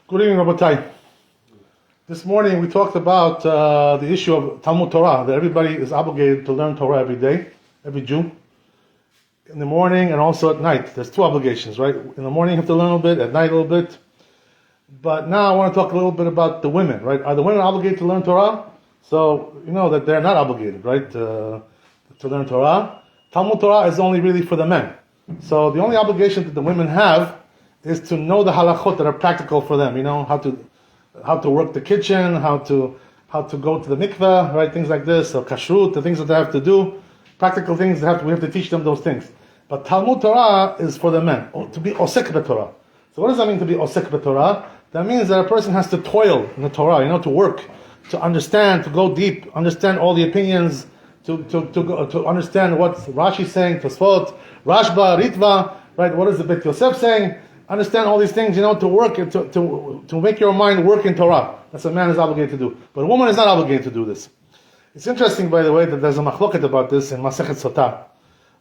Good evening, Rabbi. This morning we talked about the issue of Talmud Torah, that everybody is obligated to learn Torah every day, every Jew, in the morning and also at night. There's two obligations, right? In the morning you have to learn a little bit, at night a little bit. But now I want to talk a little bit about the women, right? Are the women obligated to learn Torah? So you know that they're not obligated, right, to learn Torah. Talmud Torah is only really for the men. So the only obligation that the women have is to know the halachot that are practical for them. You know, how to work the kitchen, how to go to the mikveh, right? Things like this, or kashrut, the things that they have to do, practical things we have to teach them those things. But Talmud Torah is for the men, to be osek b'Torah. So what does that mean to be osek b'Torah? That means that a person has to toil in the Torah, you know, to work, to understand, to go deep, understand all the opinions, to understand what Rashi is saying, Tosfot, Rashba, Ritva, right? What is the Bet Yosef saying? Understand all these things, you know, to work, to make your mind work in Torah. That's what a man is obligated to do. But a woman is not obligated to do this. It's interesting, by the way, that there's a machloket about this in Masechet Sotah.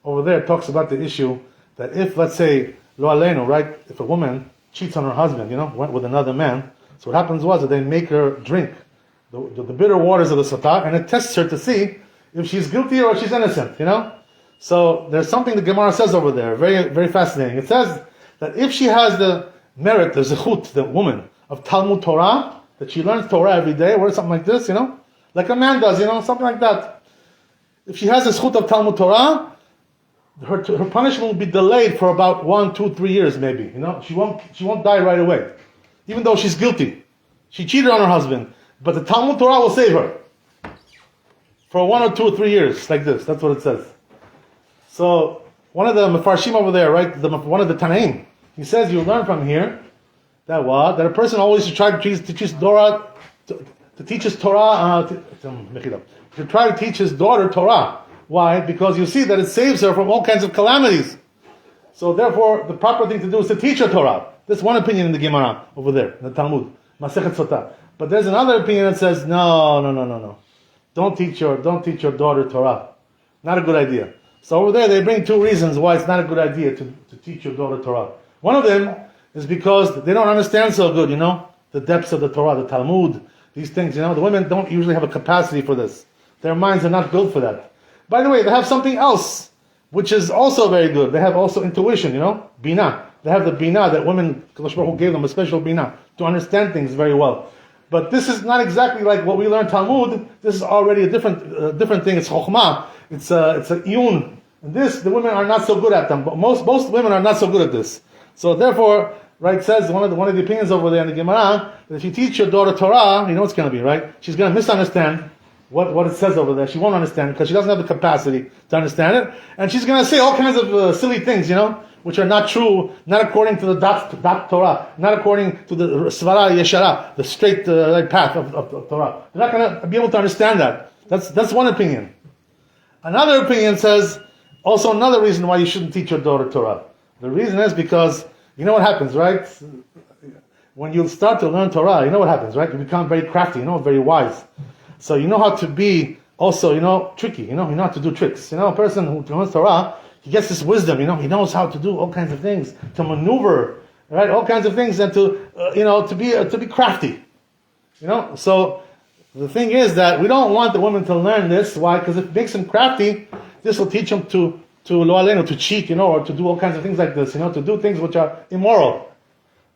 Over there it talks about the issue that if, let's say, lo aleinu, right, if a woman cheats on her husband, you know, went with another man, so what happens was that they make her drink the bitter waters of the Sotah, and it tests her to see if she's guilty or if she's innocent, you know? So there's something the Gemara says over there, very, very fascinating. It says that if she has the merit, the zechut, the woman, of Talmud Torah, that she learns Torah every day, or something like this, you know? Like a man does, you know, something like that. If she has the zechut of Talmud Torah, her punishment will be delayed for about 1, 2, 3 years maybe, you know? She won't die right away. Even though she's guilty. She cheated on her husband. But the Talmud Torah will save her. For 1 or 2 or 3 years, like this. That's what it says. So, one of the Mefarshim over there, right? One of the Tanaim, he says you learn from here that what? That a person always should try to teach his Torah, to teach his Torah, to try to teach his daughter Torah. Why? Because you see that it saves her from all kinds of calamities. So therefore, the proper thing to do is to teach her Torah. That's one opinion in the Gemara over there, in the Talmud, Masechet Sotah. But there's another opinion that says, no. Don't teach your daughter Torah. Not a good idea. So over there they bring 2 reasons why it's not a good idea to teach your daughter Torah. One of them is because they don't understand so good, you know, the depths of the Torah, the Talmud, these things, you know. The women don't usually have a capacity for this. Their minds are not built for that. By the way, they have something else, which is also very good. They have also intuition, you know, Binah. They have the Binah that women, Kadosh Baruch Hu gave them a special Binah to understand things very well. But this is not exactly like what we learn Talmud. This is already a different thing. It's Chokhmah. It's a iyun. And this, the women are not so good at them. But most women are not so good at this. So therefore, right, says one of the opinions over there in the Gemara, that if you teach your daughter Torah, you know what's going to be, right? She's going to misunderstand what it says over there. She won't understand because she doesn't have the capacity to understand it. And she's going to say all kinds of silly things, you know, which are not true, not according to the Dat Torah, not according to the Svara Yeshara, the straight path of Torah. You're not going to be able to understand that. That's one opinion. Another opinion says, also another reason why you shouldn't teach your daughter Torah. The reason is because, you know what happens, right? When you start to learn Torah, you know what happens, right? You become very crafty, you know, very wise. So you know how to be also, you know, tricky, you know how to do tricks. You know, a person who learns Torah, he gets this wisdom, you know, he knows how to do all kinds of things, to maneuver, right, all kinds of things, and to be crafty, you know. So the thing is that we don't want the women to learn this. Why? Because if it makes them crafty, this will teach them to lo aleinu, to cheat, you know, or to do all kinds of things like this, you know, to do things which are immoral.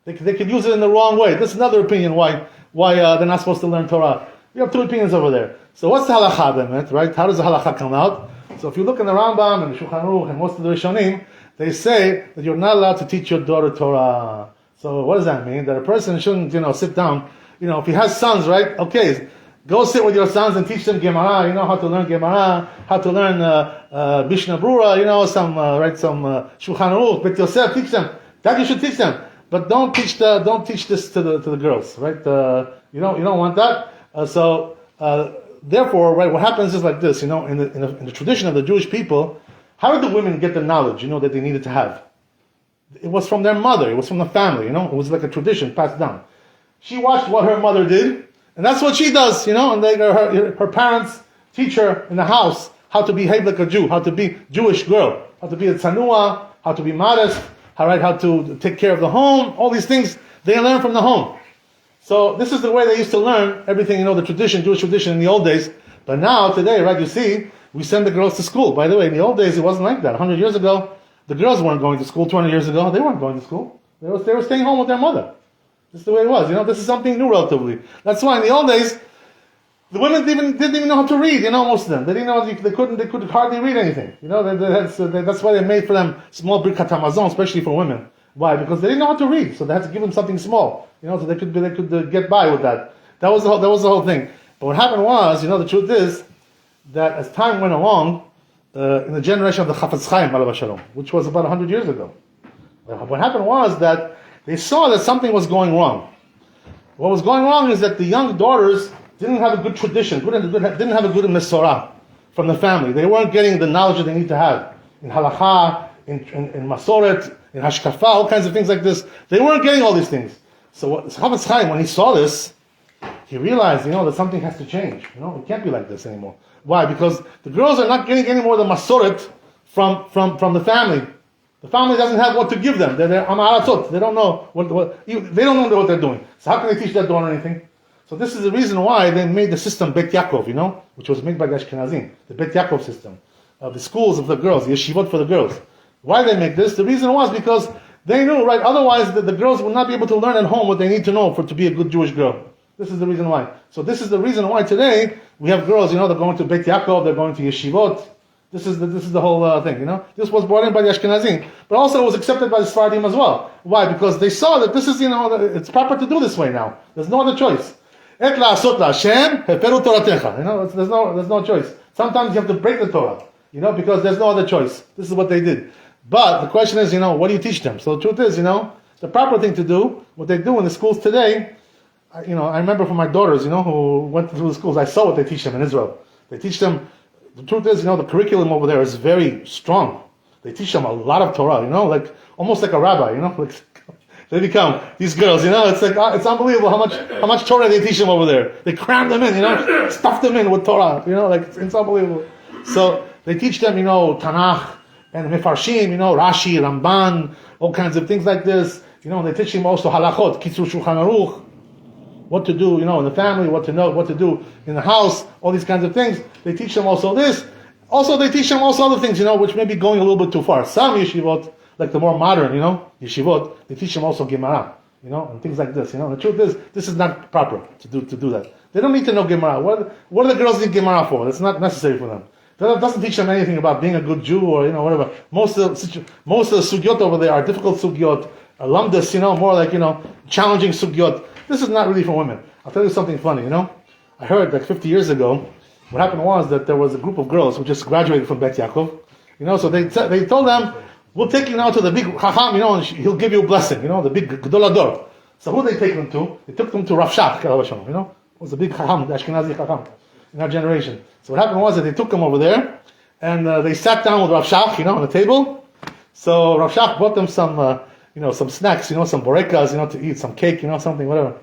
They could use it in the wrong way. This is another opinion why they're not supposed to learn Torah. We have 2 opinions over there. So what's the halakha then, right? How does the halakha come out? So if you look in the Rambam and the Shulchan Aruch and most of the Rishonim, they say that you're not allowed to teach your daughter Torah. So what does that mean? That a person shouldn't, you know, sit down. You know, if he has sons, right? Okay, go sit with your sons and teach them Gemara. You know how to learn Gemara, how to learn Mishnah Brura. You know, some Shulchan Aruch, Bet Yosef. Teach them. That you should teach them. But don't teach this to the girls, right? You don't want that. Therefore, right, what happens is like this, you know, in the tradition of the Jewish people, how did the women get the knowledge, you know, that they needed to have? It was from their mother, it was from the family, you know, it was like a tradition passed down. She watched what her mother did, and that's what she does, you know, and her parents teach her in the house how to behave like a Jew, how to be Jewish girl, how to be a tzanua, how to be modest, how to take care of the home, all these things they learn from the home. So this is the way they used to learn everything, the tradition, Jewish tradition in the old days. But now, today, right, you see, we send the girls to school. By the way, in the old days, it wasn't like that. 100 years ago, the girls weren't going to school. 200 years ago, they weren't going to school. They were staying home with their mother. This is the way it was. This is something new relatively. That's why in the old days, the women didn't even know how to read. Most of them they didn't know they could hardly read anything. That's why they made for them small birkat hamazon, especially for women. Why? Because they didn't know how to read, so they had to give them something small. So they could get by with that. That was the whole thing. But what happened was, the truth is that as time went along, in the generation of the Chafetz Chaim, alav shalom, which was about 100 years ago, what happened was that they saw that something was going wrong. What was going wrong is that the young daughters didn't have a good tradition, didn't have a good mesorah from the family. They weren't getting the knowledge that they need to have in halacha, in masoret, in hashkafa, all kinds of things like this. They weren't getting all these things. So Chafetz Chaim, when he saw this, he realized, that something has to change. It can't be like this anymore. Why? Because the girls are not getting any more the masoret from the family. The family doesn't have what to give them. They're amaratzot. They don't know they don't know what they're doing. So how can they teach their daughter anything? So this is the reason why they made the system Bet Yaakov, which was made by the Ashkenazim, the Bet Yaakov system of the schools of the girls, the yeshivot for the girls. Why they make this? The reason was because they knew, right? Otherwise, the girls will not be able to learn at home what they need to know to be a good Jewish girl. This is the reason why. So this is the reason why today we have girls, they're going to Bet Yaakov, they're going to yeshivot. This is the whole thing, This was brought in by the Ashkenazim, but also it was accepted by the Sephardim as well. Why? Because they saw that this is, it's proper to do this way now. There's no other choice. Et la'asot la'Hashem, heferu toratecha. There's no choice. Sometimes you have to break the Torah, because there's no other choice. This is what they did. But the question is, what do you teach them? So the truth is, the proper thing to do, what they do in the schools today, I remember from my daughters, who went through the schools, I saw what they teach them in Israel. They teach them, the truth is, the curriculum over there is very strong. They teach them a lot of Torah, like almost like a rabbi, like they become these girls, it's like it's unbelievable how much Torah they teach them over there. They cram them in, stuff them in with Torah, it's unbelievable. So they teach them, Tanakh and Mefarshim, Rashi, Ramban, all kinds of things like this. They teach them also halachot, Kitzur Shulchan Aruch, what to do, in the family, what to do in the house, all these kinds of things. They teach them also this. Also, they teach them also other things, which may be going a little bit too far. Some yeshivot, like the more modern, yeshivot, they teach them also Gemara, and things like this. The truth is, this is not proper to do that. They don't need to know Gemara. What do the girls need Gemara for? It's not necessary for them. That doesn't teach them anything about being a good Jew or whatever. Most of the sugyot over there are difficult sugyot, lamdas, more like challenging sugyot. This is not really for women. I'll tell you something funny. I heard like 50 years ago. What happened was that there was a group of girls who just graduated from Bet Yaakov. So they told them, we'll take you now to the big Chacham, and he'll give you a blessing, the big Gedol Hador. So who they take them to? They took them to Rav Shach, it was the big Chacham, the Ashkenazi Chacham in our generation. So what happened was that they took them over there, and they sat down with Rav Shach, on the table. So Rav Shach brought them some, some snacks, some borekas, to eat, some cake, something, whatever.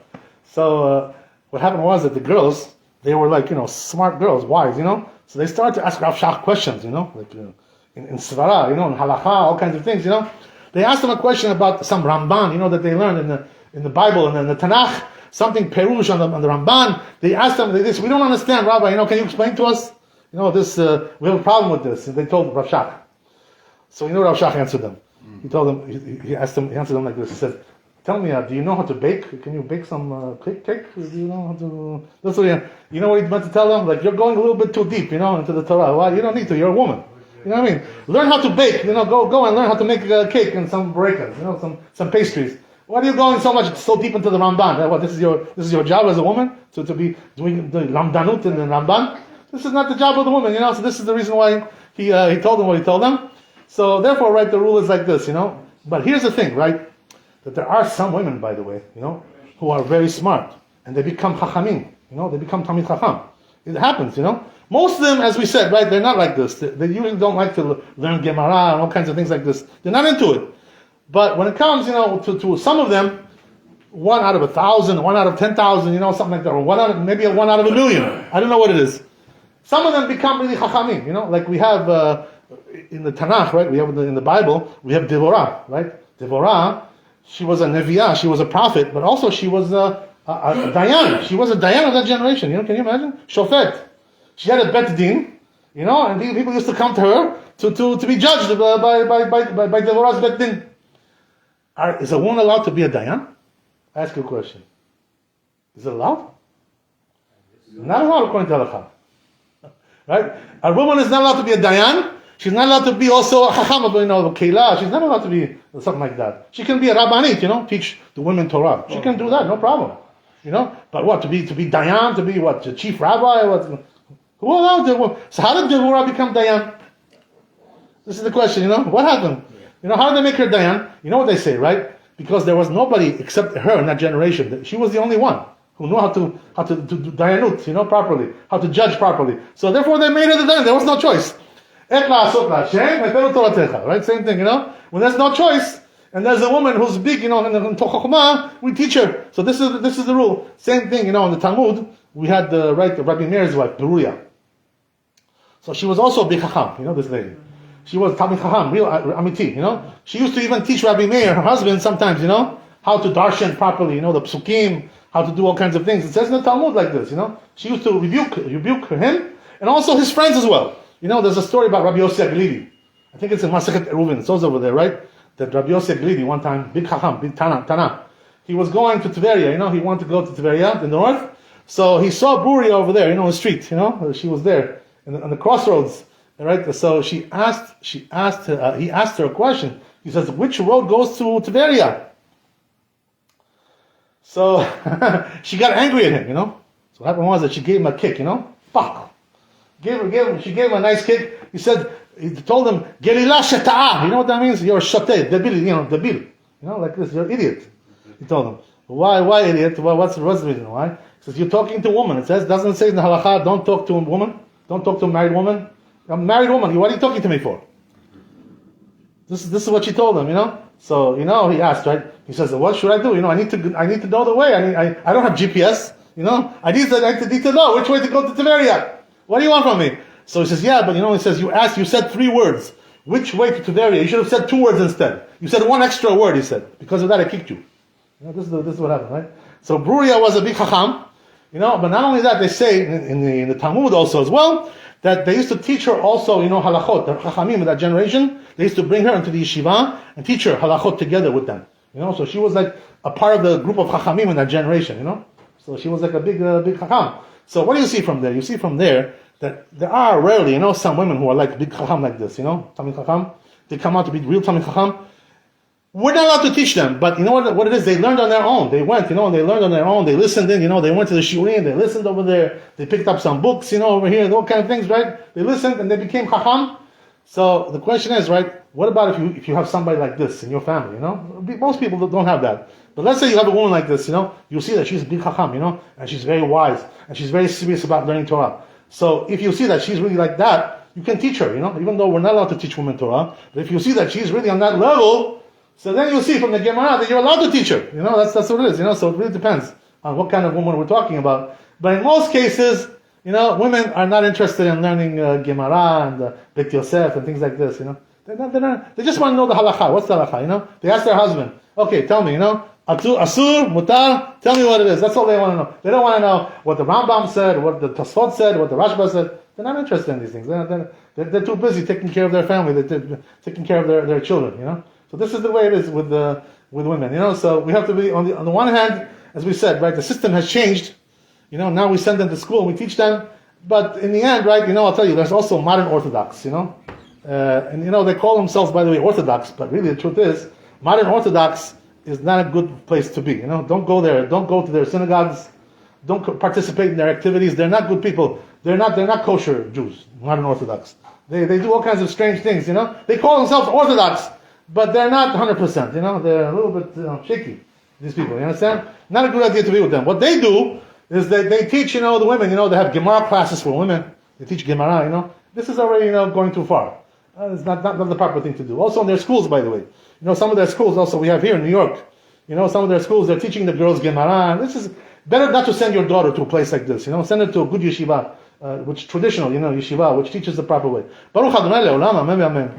So what happened was that the girls, they were like, smart girls, wise, So they started to ask Rav Shach questions, like in Svara, in Halacha, all kinds of things, They asked him a question about some Ramban, that they learned in the Bible and in the Tanakh, something Perush on the Ramban. They asked him this, we don't understand, Rabbi, can you explain to us? This, we have a problem with this. And they told Rav Shach. So Rav Shach answered them. He told them, he answered them like this. He said, tell me, do you know how to bake? Can you bake some cake? Do you know how to? That's what you know what he meant to tell them? Like, you're going a little bit too deep, into the Torah. Well, you don't need to. You're a woman. You know what I mean? Learn how to bake. Go and learn how to make a cake and some breakers. Some pastries. Why are you going so deep into the Ramban? What, this is your job as a woman to be doing the Ramdanut in the Ramban? This is not the job of the woman. So this is the reason why he told them what he told them. So therefore, right, the rule is like this. But here's the thing, right? That there are some women, by the way, who are very smart, and they become chachamim, they become Talmid Chacham. It happens, Most of them, as we said, right, they're not like this. They usually don't like to learn Gemara and all kinds of things like this. They're not into it. But when it comes, to some of them, 1 out of 1,000, 1 out of 10,000, something like that, or maybe a 1 out of 1,000,000. I don't know what it is. Some of them become really chachamim, like we have in the Tanakh, right? We have in the Bible, we have Devorah, right? Devorah, she was a neviah, she was a prophet, but also she was a Dayan. She was a Dayan of that generation. Can you imagine? Shofet. She had a bet din, and people used to come to her to be judged by Devorah's bet din. Is a woman allowed to be a Dayan? I ask you a question. Is it allowed? Not allowed according to halakha. Right? A woman is not allowed to be a Dayan. She's not allowed to be also a Chacham of Keilah. She's not allowed to be something like that. She can be a Rabbanit, teach the women Torah. She can do that, no problem. But what, to be Dayan, to be what, the chief rabbi? Who allowed the? So how did Devorah become Dayan? This is the question, What happened? How did they make her Dayan? You know what they say, right? Because there was nobody except her in that generation. She was the only one who knew how to do Dayanut, properly, how to judge properly. So therefore they made her the Dayan. There was no choice. Right? Same thing, When there's no choice, and there's a woman who's big, in Chokhmah, we teach her. So this is the rule. Same thing, in the Talmud, we had the Rabbi Meir's wife, Beruria. So she was also a big Chacham, this lady. She was Talmid Chacham, real Amiti, She used to even teach Rabbi Meir, her husband, sometimes, how to darshan properly, the psukim, how to do all kinds of things. It says in the Talmud like this, She used to rebuke him, and also his friends as well. There's a story about Rabbi Yossi Aglidi. I think it's in Masechet Eruvin. It's also over there, right? That Rabbi Yossi Aglidi, one time, big Chacham, big Tana. He was going to Tveria, he wanted to go to Tveria, in the north. So he saw Beruria over there, in the street, She was there, on the crossroads, right? So he asked her a question. He says, which road goes to Tveria? So she got angry at him, So what happened was that she gave him a kick, Fuck. She gave him a nice kick. He told him, Gelila sheta'ah. You know what that means? You're a shateh, debil, debil. Like this, you're an idiot. He told him. Why idiot? What's the reason? Why? He says, you're talking to a woman. Doesn't say in the halakha, don't talk to a woman. Don't talk to a married woman. I'm a married woman. What are you talking to me for? This is what she told him, So, he asked, right? He says, what should I do? I need to know the way. I don't have GPS, I need to know which way to go to Tveria. What do you want from me? So he says, yeah, but he says, you said 3 words. Which way to Tveria? You should have said 2 words instead. You said 1 extra word, he said. Because of that, I kicked you. This is what happened, right? So Beruria was a big Chacham, but not only that, they say in the Talmud also as well, that they used to teach her also, halachot, the Chachamim of that generation. They used to bring her into the yeshiva and teach her halachot together with them. So she was like a part of the group of Chachamim in that generation, So she was like a big Chacham. So what do you see from there? You see from there that there are rarely, some women who are like big Chacham like this, Talmid Chacham. They come out to be real Talmid Chacham. We're not allowed to teach them, but what it is? They learned on their own. They went, and they learned on their own. They listened in, they went to the shiurim, they listened over there. They picked up some books, over here, all kind of things, right? They listened and they became Chacham. So the question is, right? What about if you have somebody like this in your family? Most people don't have that. But let's say you have a woman like this, you see that she's a big Chacham, and she's very wise, and she's very serious about learning Torah. So if you see that she's really like that, you can teach her, even though we're not allowed to teach women Torah. But if you see that she's really on that level, so then you'll see from the Gemara that you're allowed to teach her. That's what it is, So it really depends on what kind of woman we're talking about. But in most cases, women are not interested in learning Gemara and Bet Yosef and things like this, They just want to know the halakha. What's the halakha, They ask their husband, okay, tell me, Asur, Mutar, tell me what it is. That's all they want to know. They don't want to know what the Rambam said, what the Tosfot said, what the Rashba said. They're not interested in these things. They're too busy taking care of their family. They're taking care of their children, So this is the way it is with women, So we have to be on the one hand, as we said, right? The system has changed. Now we send them to school and we teach them. But in the end, right? I'll tell you, there's also modern Orthodox. And they call themselves, by the way, Orthodox. But really, the truth is, modern Orthodox is not a good place to be. Don't go there. Don't go to their synagogues. Don't participate in their activities. They're not good people. They're not kosher Jews. Modern Orthodox. They do all kinds of strange things. They call themselves Orthodox. But they're not 100%, they're a little bit shaky, these people, you understand? Not a good idea to be with them. What they do is that they teach, the women, they have Gemara classes for women. They teach Gemara, This is already, going too far. It's not the proper thing to do. Also in their schools, by the way. Some of their schools also we have here in New York. Some of their schools, they're teaching the girls Gemara. This is better not to send your daughter to a place like this, Send her to a good yeshiva. Which traditional, yeshiva, which teaches the proper way. Baruch Adonai le'olam, amen, amen.